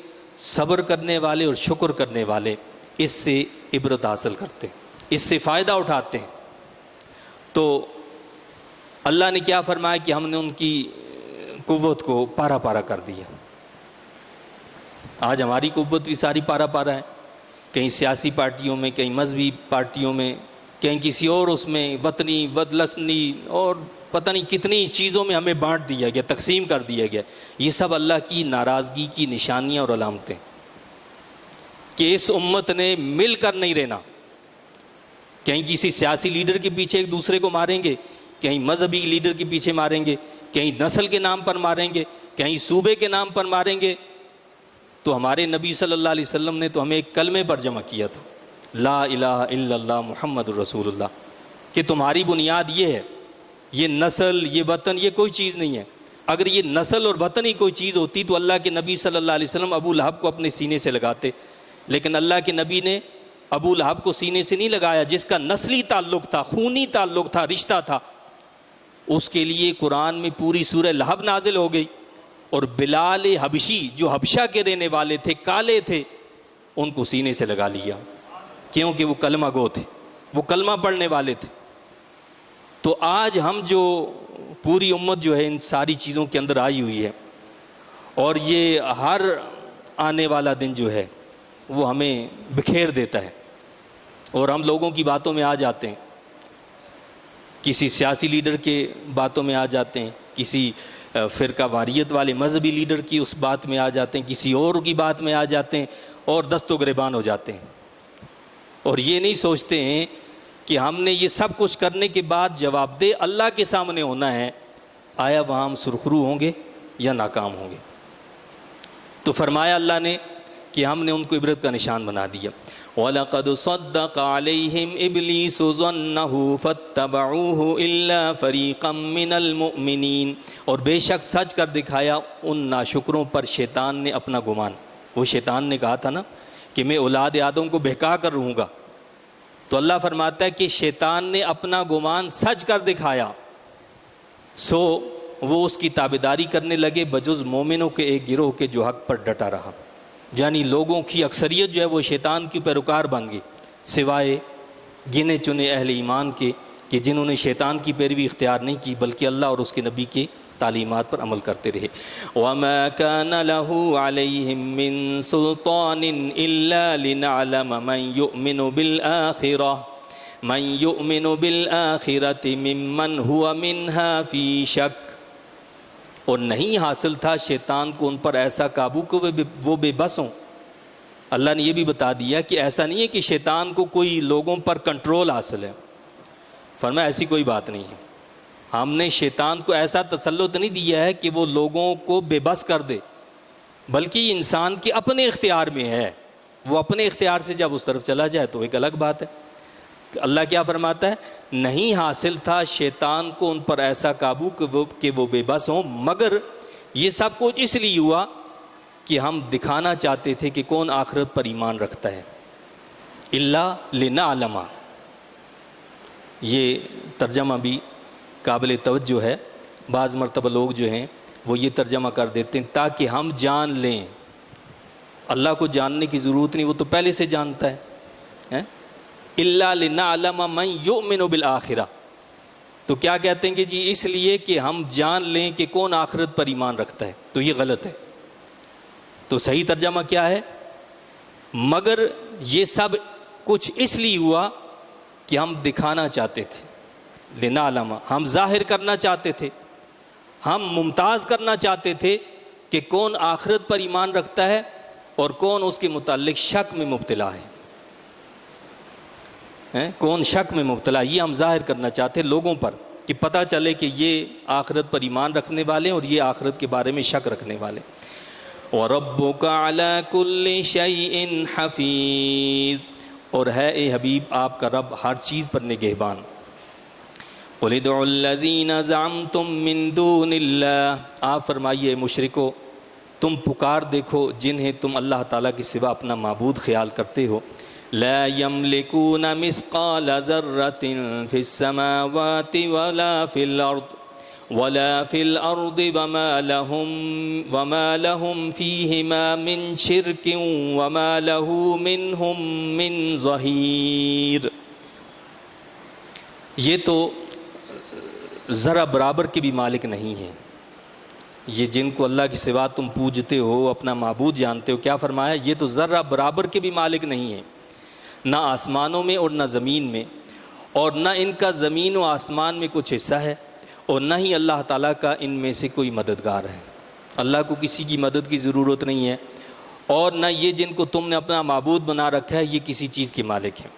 صبر کرنے والے اور شکر کرنے والے اس سے عبرت حاصل کرتے ہیں، اس سے فائدہ اٹھاتے ہیں۔ تو اللہ نے کیا فرمایا کہ ہم نے ان کی قوت کو پارا پارا کر دیا۔ آج ہماری قوت بھی ساری پارا پارا ہے، کہیں سیاسی پارٹیوں میں، کہیں مذہبی پارٹیوں میں، کہیں کسی اور اس میں وطنی ودلسنی اور پتہ نہیں کتنی چیزوں میں ہمیں بانٹ دیا گیا، تقسیم کر دیا گیا۔ یہ سب اللہ کی ناراضگی کی نشانیاں اور علامتیں کہ اس امت نے مل کر نہیں رہنا، کہیں کسی سیاسی لیڈر کے پیچھے ایک دوسرے کو ماریں گے، کہیں مذہبی لیڈر کے پیچھے ماریں گے، کہیں نسل کے نام پر ماریں گے، کہیں صوبے کے نام پر ماریں گے۔ تو ہمارے نبی صلی اللہ علیہ وسلم نے تو ہمیں ایک کلمے پر جمع کیا تھا، لا الہ الا اللہ محمد رسول اللہ، کہ تمہاری بنیاد یہ ہے، یہ نسل، یہ وطن، یہ کوئی چیز نہیں ہے۔ اگر یہ نسل اور وطن ہی کوئی چیز ہوتی تو اللہ کے نبی صلی اللہ علیہ وسلم ابو لہب کو اپنے سینے سے لگاتے، لیکن اللہ کے نبی نے ابو لہب کو سینے سے نہیں لگایا، جس کا نسلی تعلق تھا، خونی تعلق تھا، رشتہ تھا، اس کے لیے قرآن میں پوری سورہ لہب نازل ہو گئی۔ اور بلال حبشی جو حبشہ کے رہنے والے تھے، کالے تھے، ان کو سینے سے لگا لیا، کیونکہ وہ کلمہ گو تھے، وہ کلمہ پڑھنے والے تھے۔ تو آج ہم جو پوری امت جو ہے ان ساری چیزوں کے اندر آئی ہوئی ہے، اور یہ ہر آنے والا دن جو ہے وہ ہمیں بکھیر دیتا ہے اور ہم لوگوں کی باتوں میں آ جاتے ہیں، کسی سیاسی لیڈر کے باتوں میں آ جاتے ہیں، کسی فرقہ واریت والے مذہبی لیڈر کی اس بات میں آ جاتے ہیں، کسی اور کی بات میں آ جاتے ہیں اور دست و گریبان ہو جاتے ہیں۔ اور یہ نہیں سوچتے ہیں کہ ہم نے یہ سب کچھ کرنے کے بعد جواب دہ اللہ کے سامنے ہونا ہے، آیا وہاں ہم سرخرو ہوں گے یا ناکام ہوں گے؟ تو فرمایا اللہ نے کہ ہم نے ان کو عبرت کا نشان بنا دیا۔ وَلَقَدْ صَدَّقَ عَلَيْهِمْ إِبْلِيسُ ظَنَّهُ فَاتَّبَعُوهُ إِلَّا فَرِيقًا مِّنَ الْمُؤْمِنِينَ، اور بے شک سچ کر دکھایا ان ناشکروں پر شیطان نے اپنا گمان۔ وہ شیطان نے کہا تھا نا کہ میں اولاد آدم کو بہکا کر رہوں گا، تو اللہ فرماتا ہے کہ شیطان نے اپنا گمان سچ کر دکھایا، سو وہ اس کی تابعداری کرنے لگے بجز مومنوں کے ایک گروہ کے جو حق پر ڈٹا رہا۔ یعنی لوگوں کی اکثریت جو ہے وہ شیطان کی پیروکار بن گئی، سوائے گنے چنے اہل ایمان کے کہ جنہوں نے شیطان کی پیروی اختیار نہیں کی بلکہ اللہ اور اس کے نبی کے تعلیمات پر عمل کرتے رہے۔ وَمَا كَانَ لَهُ عَلَيْهِم مِّن سُلْطَانٍ إِلَّا لِنَعْلَمَ مَن يُؤْمِنُ بِالْآخِرَةِ مِمَّنْ هُوَ مِنْهَا فِي شَكٍّ، اور نہیں حاصل تھا شیطان کو ان پر ایسا قابو کہ وہ بے بس ہوں۔ اللہ نے یہ بھی بتا دیا کہ ایسا نہیں ہے کہ شیطان کو کوئی لوگوں پر کنٹرول حاصل ہے، فرمایا ایسی کوئی بات نہیں ہے۔ ہم نے شیطان کو ایسا تسلط نہیں دیا ہے کہ وہ لوگوں کو بے بس کر دے، بلکہ یہ انسان کے اپنے اختیار میں ہے، وہ اپنے اختیار سے جب اس طرف چلا جائے تو ایک الگ بات ہے۔ اللہ کیا فرماتا ہے؟ نہیں حاصل تھا شیطان کو ان پر ایسا قابو کہ وہ بے بس ہوں، مگر یہ سب کچھ اس لیے ہوا کہ ہم دکھانا چاہتے تھے کہ کون آخرت پر ایمان رکھتا ہے۔ اللہ لنعلم، یہ ترجمہ بھی قابل توجہ ہے۔ بعض مرتبہ لوگ جو ہیں وہ یہ ترجمہ کر دیتے ہیں تاکہ ہم جان لیں۔ اللہ کو جاننے کی ضرورت نہیں، وہ تو پہلے سے جانتا ہے۔ الا لنعلم من یؤمن بالآخرہ، تو کیا کہتے ہیں کہ جی اس لیے کہ ہم جان لیں کہ کون آخرت پر ایمان رکھتا ہے، تو یہ غلط ہے۔ تو صحیح ترجمہ کیا ہے؟ مگر یہ سب کچھ اس لیے ہوا کہ ہم دکھانا چاہتے تھے، لنعلم، ہم ظاہر کرنا چاہتے تھے، ہم ممتاز کرنا چاہتے تھے کہ کون آخرت پر ایمان رکھتا ہے اور کون اس کے متعلق شک میں مبتلا ہے، کون شک میں مبتلا، یہ ہم ظاہر کرنا چاہتے لوگوں پر کہ پتہ چلے کہ یہ آخرت پر ایمان رکھنے والے اور یہ آخرت کے بارے میں شک رکھنے والے۔ وَرَبُّكَ عَلَى كُلِّ شَيْءٍ حَفِيظٌ، اور ہے اے حبیب آپ کا رب ہر چیز پر نگہبان۔ قُلِ ادْعُوا الَّذِينَ زَعَمْتُم مِّن دُونِ اللَّهِ، آپ فرمائیے مشرکو تم پکار دیکھو جنہیں تم اللہ تعالیٰ کے سوا اپنا معبود خیال کرتے ہو، لا يملكون مثقال ذرة في السماوات ولا في الأرض وما لهم فيهما من شرك وما له منهم من ظهير۔ یہ تو ذرا برابر کے بھی مالک نہیں ہیں، یہ جن کو اللہ کے سوا تم پوجتے ہو اپنا معبود جانتے ہو، کیا فرمایا؟ یہ تو ذرا برابر کے بھی مالک نہیں ہیں، نہ آسمانوں میں اور نہ زمین میں، اور نہ ان کا زمین و آسمان میں کچھ حصہ ہے، اور نہ ہی اللہ تعالیٰ کا ان میں سے کوئی مددگار ہے۔ اللہ کو کسی کی مدد کی ضرورت نہیں ہے، اور نہ یہ جن کو تم نے اپنا معبود بنا رکھا ہے یہ کسی چیز کے مالک ہیں۔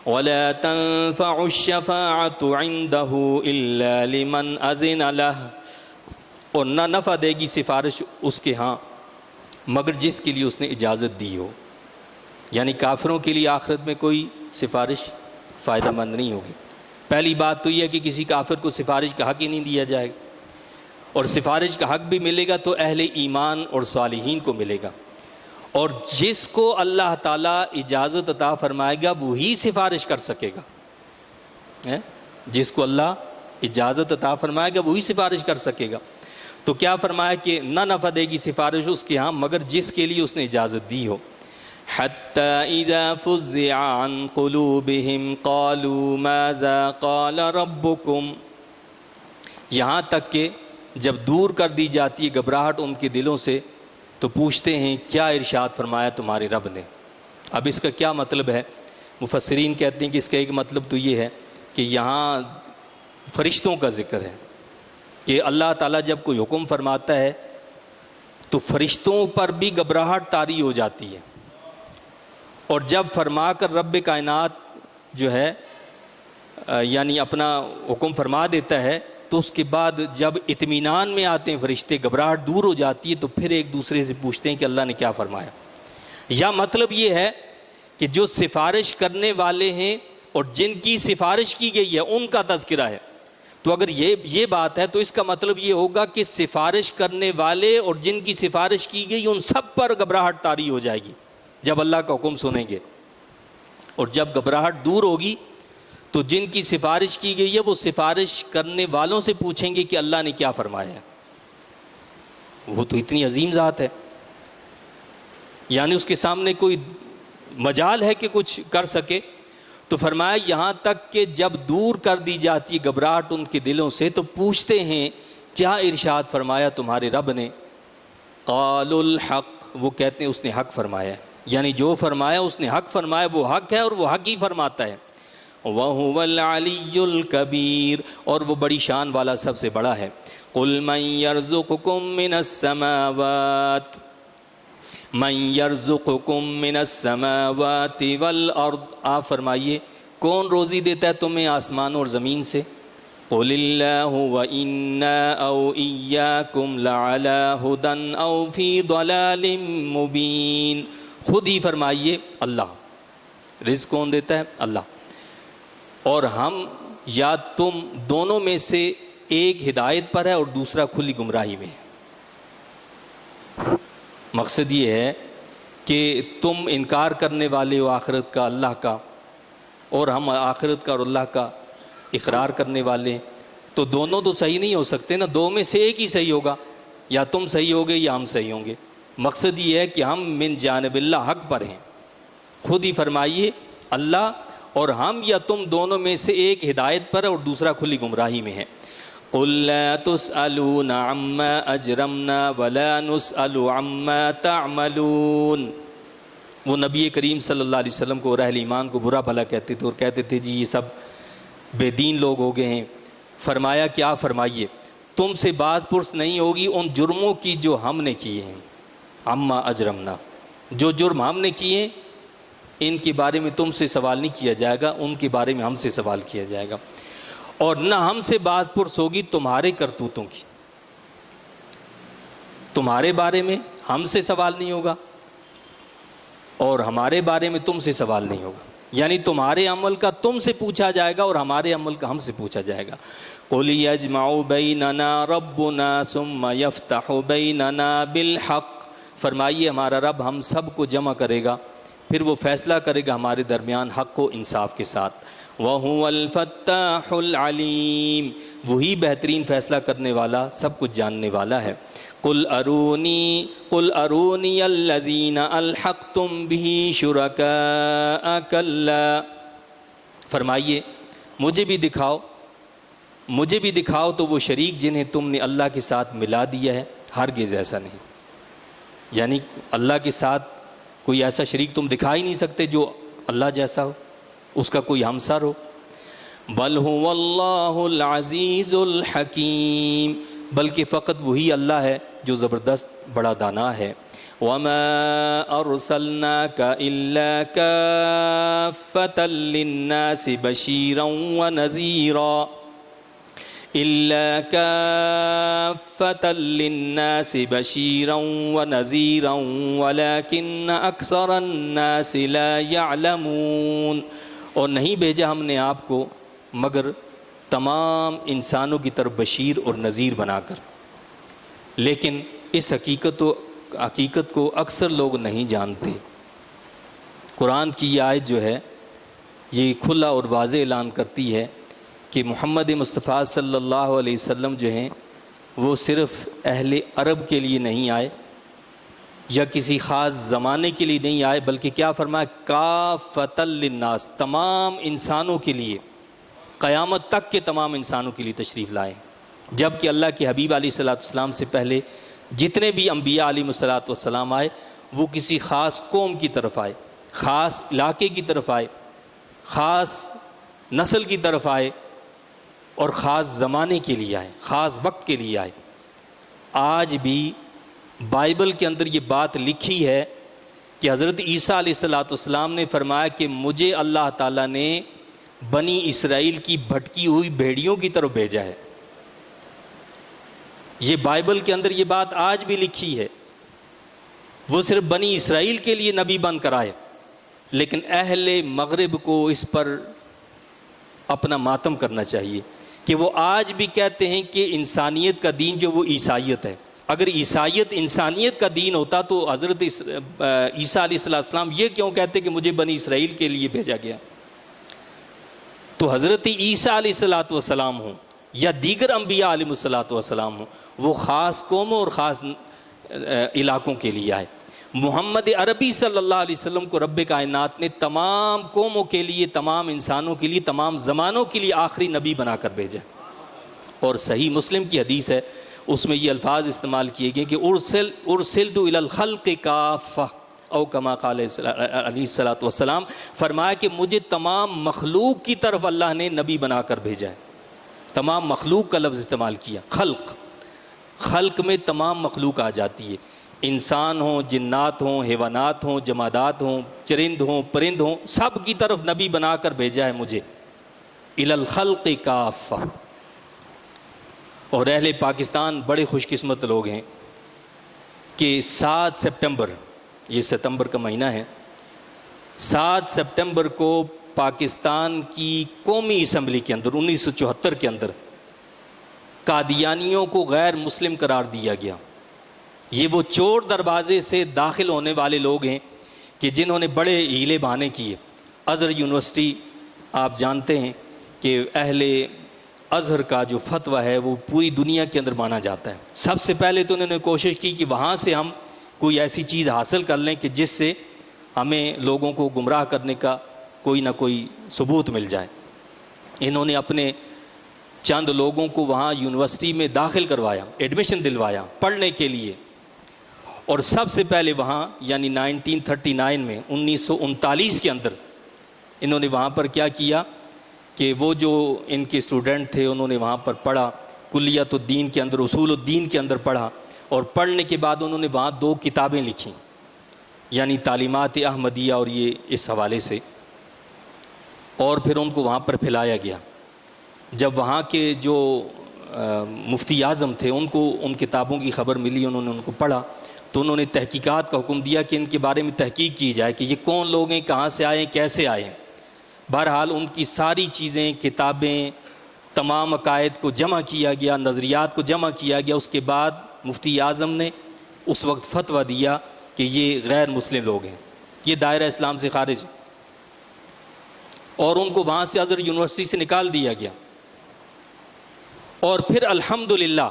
وَلَا تَنفَعُ الشَّفَاعَةُ عِندَهُ إِلَّا لِمَنْ أَذِنَ لَهُ، اور نہ نفع دے گی سفارش اس کے ہاں مگر جس کے لیے اس نے اجازت دی ہو۔ یعنی کافروں کے لیے آخرت میں کوئی سفارش فائدہ مند نہیں ہوگی۔ پہلی بات تو یہ ہے کہ کسی کافر کو سفارش کا حق ہی نہیں دیا جائے گا، اور سفارش کا حق بھی ملے گا تو اہل ایمان اور صالحین کو ملے گا، اور جس کو اللہ تعالیٰ اجازت عطا فرمائے گا وہی سفارش کر سکے گا۔ جس کو اللہ اجازت عطا فرمائے گا وہی سفارش کر سکے گا۔ تو کیا فرمایا کہ نہ نفع دے گی سفارش اس کے ہاں مگر جس کے لیے اس نے اجازت دی ہو۔ حَتَّى إِذَا فُزِّعَ عَن قُلُوبِهِمْ قَالُوا مَاذَا قَالَ رَبُّكُمْ، یہاں تک کہ جب دور کر دی جاتی ہے گھبراہٹ ان کے دلوں سے تو پوچھتے ہیں کیا ارشاد فرمایا تمہارے رب نے۔ اب اس کا کیا مطلب ہے؟ مفسرین کہتے ہیں کہ اس کا ایک مطلب تو یہ ہے کہ یہاں فرشتوں کا ذکر ہے کہ اللہ تعالیٰ جب کوئی حکم فرماتا ہے تو فرشتوں پر بھی گھبراہٹ طاری ہو جاتی ہے، اور جب فرما کر رب کائنات جو ہے یعنی اپنا حکم فرما دیتا ہے تو اس کے بعد جب اطمینان میں آتے ہیں فرشتے، گھبراہٹ دور ہو جاتی ہے، تو پھر ایک دوسرے سے پوچھتے ہیں کہ اللہ نے کیا فرمایا۔ یا مطلب یہ ہے کہ جو سفارش کرنے والے ہیں اور جن کی سفارش کی گئی ہے ان کا تذکرہ ہے، تو اگر یہ بات ہے تو اس کا مطلب یہ ہوگا کہ سفارش کرنے والے اور جن کی سفارش کی گئی ان سب پر گھبراہٹ طاری ہو جائے گی جب اللہ کا حکم سنیں گے، اور جب گھبراہٹ دور ہوگی تو جن کی سفارش کی گئی ہے وہ سفارش کرنے والوں سے پوچھیں گے کہ اللہ نے کیا فرمایا ہے۔ وہ تو اتنی عظیم ذات ہے، یعنی اس کے سامنے کوئی مجال ہے کہ کچھ کر سکے؟ تو فرمایا یہاں تک کہ جب دور کر دی جاتی گھبراہٹ ان کے دلوں سے تو پوچھتے ہیں کیا ارشاد فرمایا تمہارے رب نے؟ قالوا الحق، وہ کہتے ہیں اس نے حق فرمایا ہے، یعنی جو فرمایا اس نے حق فرمایا، وہ حق ہے اور وہ حق ہی فرماتا ہے۔ وَهُوَ الْعَلِيُّ الْكَبِيرُ، اور وہ بڑی شان والا سب سے بڑا ہے۔ قُلْ مَنْ يَرْزُقُكُم مِّنَ السَّمَاوَاتِ مَنْ يَرْزُقُكُم مِّنَ السَّمَاوَاتِ وَالْأَرْضِ، آپ فرمائیے کون روزی دیتا ہے تمہیں آسمانوں اور زمین سے؟ قُلِ اللَّهُ وَإِنَّا أَوْ إِيَّاكُمْ لَعَلَىٰ هُدًى أَوْ فِي ضَلَالٍ مُّبِينٍ، خود ہی فرمائیے اللہ، رزق کون دیتا ہے؟ اللہ، اور ہم یا تم دونوں میں سے ایک ہدایت پر ہے اور دوسرا کھلی گمراہی میں ہے۔ مقصد یہ ہے کہ تم انکار کرنے والے ہو آخرت کا، اللہ کا، اور ہم آخرت کا اور اللہ کا اقرار کرنے والے، تو دونوں تو صحیح نہیں ہو سکتے نا، دو میں سے ایک ہی صحیح ہوگا، یا تم صحیح ہوگے یا ہم صحیح ہوں گے۔ مقصد یہ ہے کہ ہم من جانب اللہ حق پر ہیں، خود ہی فرمائیے اللہ، اور ہم یا تم دونوں میں سے ایک ہدایت پر اور دوسرا کھلی گمراہی میں ہے۔ قُلْ لَا تُسْأَلُونَ عَمَّا أَجْرَمْنَا وَلَا نُسْأَلُ عَمَّا تَعْمَلُونَ، وہ نبی کریم صلی اللہ علیہ وسلم کو اور اہل ایمان کو برا بھلا کہتے تھے اور کہتے تھے جی یہ سب بے دین لوگ ہو گئے ہیں۔ فرمایا کیا فرمائیے تم سے باز پرس نہیں ہوگی ان جرموں کی جو ہم نے کیے ہیں، عَمَّا أَجْرَمْنَا، جو جرم ہم نے کیے ہیں ان کے بارے میں تم سے سوال نہیں کیا جائے گا، ان کے بارے میں ہم سے سوال کیا جائے گا، اور نہ ہم سے باز پرس ہوگی تمہارے کرتوتوں کی، تمہارے بارے میں ہم سے سوال نہیں ہوگا اور ہمارے بارے میں تم سے سوال نہیں ہوگا، یعنی تمہارے عمل کا تم سے پوچھا جائے گا اور ہمارے عمل کا ہم سے پوچھا جائے گا۔ قُلْ يَجْمَعُ بَيْنَنَا رَبُّنَا ثُمَّ يَفْتَحُ بَيْنَنَا بِالْحَقِّ، فرمائیے ہمارا رب ہم سب کو جمع کرے گا، پھر وہ فیصلہ کرے گا ہمارے درمیان حق و انصاف کے ساتھ۔ وَهُوَ الْفَتَّاحُ الْعَلِيمُ، وہی بہترین فیصلہ کرنے والا، سب کچھ جاننے والا ہے۔ قُلْ أَرُونِيَ الَّذِينَ أَلْحَقْتُمْ بِهِ شُرَكَاءَ كَلَّا، فرمائیے مجھے بھی دکھاؤ تو وہ شریک جنہیں تم نے اللہ کے ساتھ ملا دیا ہے، ہرگز ایسا نہیں، یعنی اللہ کے ساتھ کوئی ایسا شریک تم دکھا ہی نہیں سکتے جو اللہ جیسا ہو، اس کا کوئی ہمسر ہو۔ بل هو اللہ العزیز الحکیم، بلکہ فقط وہی اللہ ہے جو زبردست بڑا دانا ہے۔ وما ارسلناک الا کافۃ للناس بشیرا ونذیرا، إِلَّا كَافَّةً لِلنَّاسِ بَشِيرًا وَنَذِيرًا وَلَكِنَّ أَكْثَرَ النَّاسِ لَا يَعْلَمُونَ، اور نہیں بھیجا ہم نے آپ کو مگر تمام انسانوں کی طرف بشیر اور نذیر بنا کر، لیکن اس حقیقت کو اکثر لوگ نہیں جانتے۔ قرآن کی یہ آیت جو ہے یہ کھلا اور واضح اعلان کرتی ہے کہ محمد مصطفیٰ صلی اللہ علیہ وسلم جو ہیں وہ صرف اہل عرب کے لیے نہیں آئے یا کسی خاص زمانے کے لیے نہیں آئے، بلکہ کیا فرمایا؟ کافۃ للناس، تمام انسانوں کے لیے، قیامت تک کے تمام انسانوں کے لیے تشریف لائے، جب کہ اللہ کے حبیب علیہ الصلوۃ والسلام سے پہلے جتنے بھی انبیاء علیہ الصلوۃ والسلام آئے وہ کسی خاص قوم کی طرف آئے، خاص علاقے کی طرف آئے، خاص نسل کی طرف آئے اور خاص زمانے کے لیے آئے، خاص وقت کے لیے آئے۔ آج بھی بائبل کے اندر یہ بات لکھی ہے کہ حضرت عیسیٰ علیہ السلام نے فرمایا کہ مجھے اللہ تعالیٰ نے بنی اسرائیل کی بھٹکی ہوئی بھیڑیوں کی طرف بھیجا ہے۔ یہ بائبل کے اندر یہ بات آج بھی لکھی ہے۔ وہ صرف بنی اسرائیل کے لیے نبی بن کر آئے، لیکن اہل مغرب کو اس پر اپنا ماتم کرنا چاہیے کہ وہ آج بھی کہتے ہیں کہ انسانیت کا دین جو وہ عیسائیت ہے۔ اگر عیسائیت انسانیت کا دین ہوتا تو حضرت عیسیٰ علیہ السلام یہ کیوں کہتے کہ مجھے بنی اسرائیل کے لیے بھیجا گیا؟ تو حضرت عیسیٰ علیہ السلام ہوں یا دیگر انبیاء علیہ السلام ہوں، وہ خاص قوموں اور خاص علاقوں کے لیے آئے۔ محمد عربی صلی اللہ علیہ وسلم کو رب کائنات نے تمام قوموں کے لیے، تمام انسانوں کے لیے، تمام زمانوں کے لیے آخری نبی بنا کر بھیجا۔ اور صحیح مسلم کی حدیث ہے، اس میں یہ الفاظ استعمال کیے گئے کہ ارسلت الی الخلق کافہ، او کما قال علیہ السلام، فرمایا کہ مجھے تمام مخلوق کی طرف اللہ نے نبی بنا کر بھیجا ہے۔ تمام مخلوق کا لفظ استعمال کیا، خلق میں تمام مخلوق آ جاتی ہے، انسان ہوں، جنات ہوں، حیوانات ہوں، جمادات ہوں، چرند ہوں، پرند ہوں، سب کی طرف نبی بنا کر بھیجا ہے مجھے، الی الخلق کافہ۔ اور اہل پاکستان بڑے خوش قسمت لوگ ہیں کہ 7 سپٹمبر، یہ ستمبر کا مہینہ ہے، 7 سپٹمبر کو پاکستان کی قومی اسمبلی کے اندر 1974 کے اندر قادیانیوں کو غیر مسلم قرار دیا گیا۔ یہ وہ چور دروازے سے داخل ہونے والے لوگ ہیں کہ جنہوں نے بڑے ہیلے بہانے کیے۔ ازہر یونیورسٹی آپ جانتے ہیں کہ اہل ازہر کا جو فتویٰ ہے وہ پوری دنیا کے اندر مانا جاتا ہے۔ سب سے پہلے تو انہوں نے کوشش کی کہ وہاں سے ہم کوئی ایسی چیز حاصل کر لیں کہ جس سے ہمیں لوگوں کو گمراہ کرنے کا کوئی نہ کوئی ثبوت مل جائے۔ انہوں نے اپنے چند لوگوں کو وہاں یونیورسٹی میں داخل کروایا، ایڈمیشن دلوایا پڑھنے کے لیے، اور سب سے پہلے وہاں یعنی 1939 میں 1939 کے اندر انہوں نے وہاں پر کیا کیا کہ وہ جو ان کے اسٹوڈنٹ تھے انہوں نے وہاں پر پڑھا، کلیت الدین کے اندر، اصول الدین کے اندر پڑھا، اور پڑھنے کے بعد انہوں نے وہاں 2 کتابیں لکھیں، یعنی تعلیمات احمدیہ اور یہ اس حوالے سے، اور پھر ان کو وہاں پر پھیلایا گیا۔ جب وہاں کے جو مفتی اعظم تھے ان کو ان کتابوں کی خبر ملی، انہوں نے ان کو پڑھا، تو انہوں نے تحقیقات کا حکم دیا کہ ان کے بارے میں تحقیق کی جائے کہ یہ کون لوگ ہیں، کہاں سے آئے ہیں، کیسے آئے ہیں۔ بہرحال ان کی ساری چیزیں، کتابیں، تمام عقائد کو جمع کیا گیا، نظریات کو جمع کیا گیا۔ اس کے بعد مفتی اعظم نے اس وقت فتویٰ دیا کہ یہ غیر مسلم لوگ ہیں، یہ دائرہ اسلام سے خارج ہیں، اور ان کو وہاں سے ازہر یونیورسٹی سے نکال دیا گیا۔ اور پھر الحمدللہ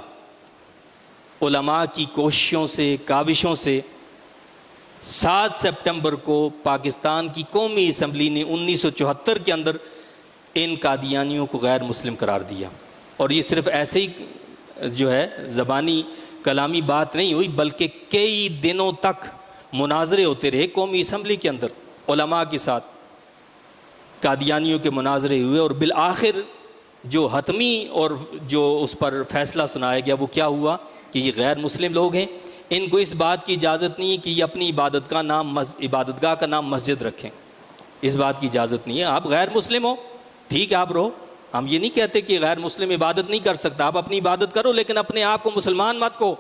علماء کی کوششوں سے، کاوشوں سے 7 سپٹمبر کو پاکستان کی قومی اسمبلی نے 1974 کے اندر ان قادیانیوں کو غیر مسلم قرار دیا۔ اور یہ صرف ایسے ہی جو ہے زبانی کلامی بات نہیں ہوئی، بلکہ کئی دنوں تک مناظرے ہوتے رہے قومی اسمبلی کے اندر علماء کے ساتھ، قادیانیوں کے مناظرے ہوئے، اور بالآخر جو حتمی اور جو اس پر فیصلہ سنایا گیا وہ کیا ہوا کہ یہ غیر مسلم لوگ ہیں، ان کو اس بات کی اجازت نہیں ہے کہ یہ اپنی عبادتگاہ کا نام مسجد رکھیں، اس بات کی اجازت نہیں ہے۔ آپ غیر مسلم ہو، ٹھیک ہے آپ رہو، ہم یہ نہیں کہتے کہ غیر مسلم عبادت نہیں کر سکتا، آپ اپنی عبادت کرو، لیکن اپنے آپ کو مسلمان مت کو۔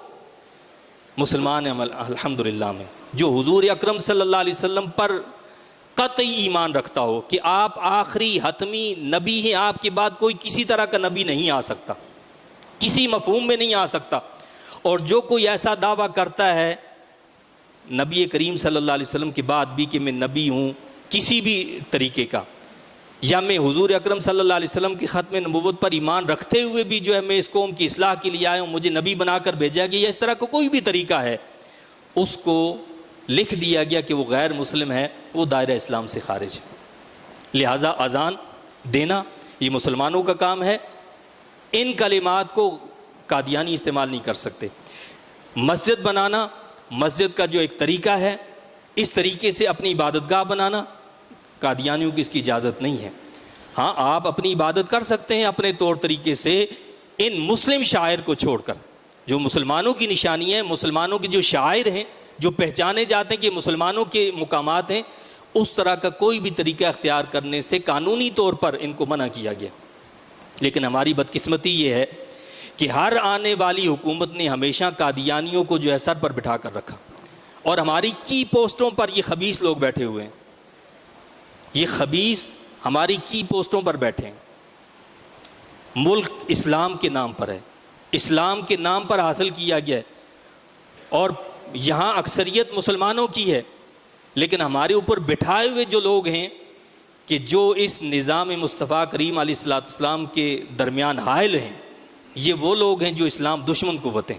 مسلمان ہیں الحمدللہ میں جو حضور اکرم صلی اللہ علیہ وسلم پر قطعی ایمان رکھتا ہو کہ آپ آخری حتمی نبی ہیں، آپ کے بعد کوئی کسی طرح کا نبی نہیں آ سکتا، کسی مفہوم میں نہیں آ سکتا۔ اور جو کوئی ایسا دعویٰ کرتا ہے نبی کریم صلی اللہ علیہ وسلم کے بعد بھی کہ میں نبی ہوں کسی بھی طریقے کا، یا میں حضور اکرم صلی اللہ علیہ وسلم کی ختم نبوت پر ایمان رکھتے ہوئے بھی جو ہے میں اس قوم کی اصلاح کے لیے آیا ہوں، مجھے نبی بنا کر بھیجا گیا، یا اس طرح کا کوئی بھی طریقہ ہے، اس کو لکھ دیا گیا کہ وہ غیر مسلم ہے، وہ دائرہ اسلام سے خارج ہے۔ لہٰذا اذان دینا یہ مسلمانوں کا کام ہے، ان کلمات کو قادیانی استعمال نہیں کر سکتے۔ مسجد بنانا، مسجد کا جو ایک طریقہ ہے، اس طریقے سے اپنی عبادت گاہ بنانا، قادیانیوں کی اس کی اجازت نہیں ہے۔ ہاں آپ اپنی عبادت کر سکتے ہیں اپنے طور طریقے سے، ان مسلم شاعر کو چھوڑ کر، جو مسلمانوں کی نشانی ہے، مسلمانوں کے جو شاعر ہیں جو پہچانے جاتے ہیں کہ مسلمانوں کے مقامات ہیں، اس طرح کا کوئی بھی طریقہ اختیار کرنے سے قانونی طور پر ان کو منع کیا گیا۔ لیکن ہماری بدقسمتی یہ ہے کہ ہر آنے والی حکومت نے ہمیشہ قادیانیوں کو جو ہے سر پر بٹھا کر رکھا، اور ہماری کی پوسٹوں پر یہ خبیث لوگ بیٹھے ہوئے ہیں، یہ خبیث ہماری کی پوسٹوں پر بیٹھے ہیں۔ ملک اسلام کے نام پر ہے، اسلام کے نام پر حاصل کیا گیا ہے، اور یہاں اکثریت مسلمانوں کی ہے، لیکن ہمارے اوپر بٹھائے ہوئے جو لوگ ہیں کہ جو اس نظام مصطفیٰ کریم علیہ السلام کے درمیان حائل ہیں، یہ وہ لوگ ہیں جو اسلام دشمن قوتیں۔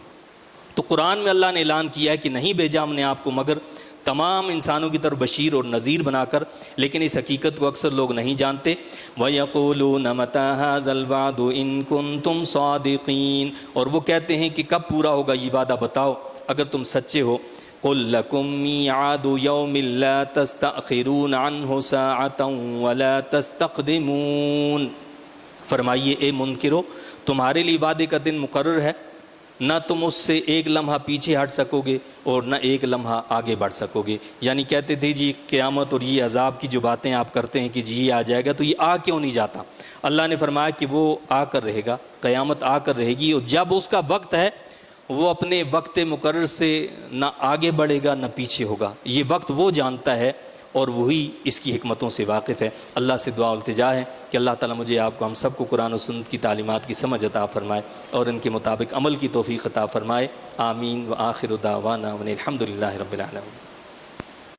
تو قرآن میں اللہ نے اعلان کیا ہے کہ نہیں بھیجا ہم نے آپ کو مگر تمام انسانوں کی طرف بشیر اور نذیر بنا کر، لیکن اس حقیقت کو اکثر لوگ نہیں جانتے۔ وَيَقُولُونَ مَتَىٰ هَٰذَا الْوَعْدُ إِن كُنتُمْ صَادِقِينَ، اور وہ کہتے ہیں کہ کب پورا ہوگا یہ وعدہ، بتاؤ اگر تم سچے ہو۔ قُل لَّكُم مِّيعَادُ يَوْمٍ لَّا تَسْتَأْخِرُونَ عَنْهُ سَاعَةً وَلَا تَسْتَقْدِمُونَ، فرمائیے اے منکرو، تمہارے لیے وعدے کا دن مقرر ہے، نہ تم اس سے ایک لمحہ پیچھے ہٹ سکو گے اور نہ ایک لمحہ آگے بڑھ سکو گے۔ یعنی کہتے تھے جی قیامت اور یہ عذاب کی جو باتیں آپ کرتے ہیں کہ جی یہ آ جائے گا، تو یہ آ کیوں نہیں جاتا؟ اللہ نے فرمایا کہ وہ آ کر رہے گا، قیامت آ کر رہے گی، اور جب اس کا وقت ہے وہ اپنے وقت مقرر سے نہ آگے بڑھے گا نہ پیچھے ہوگا۔ یہ وقت وہ جانتا ہے اور وہی اس کی حکمتوں سے واقف ہے۔ اللہ سے دعا التجا ہے کہ اللہ تعالیٰ مجھے آپ کو ہم سب کو قرآن و سنت کی تعلیمات کی سمجھ عطا فرمائے اور ان کے مطابق عمل کی توفیق عطا فرمائے۔ آمین۔ وآخر دعوانا ان الحمد للہ رب العالمین۔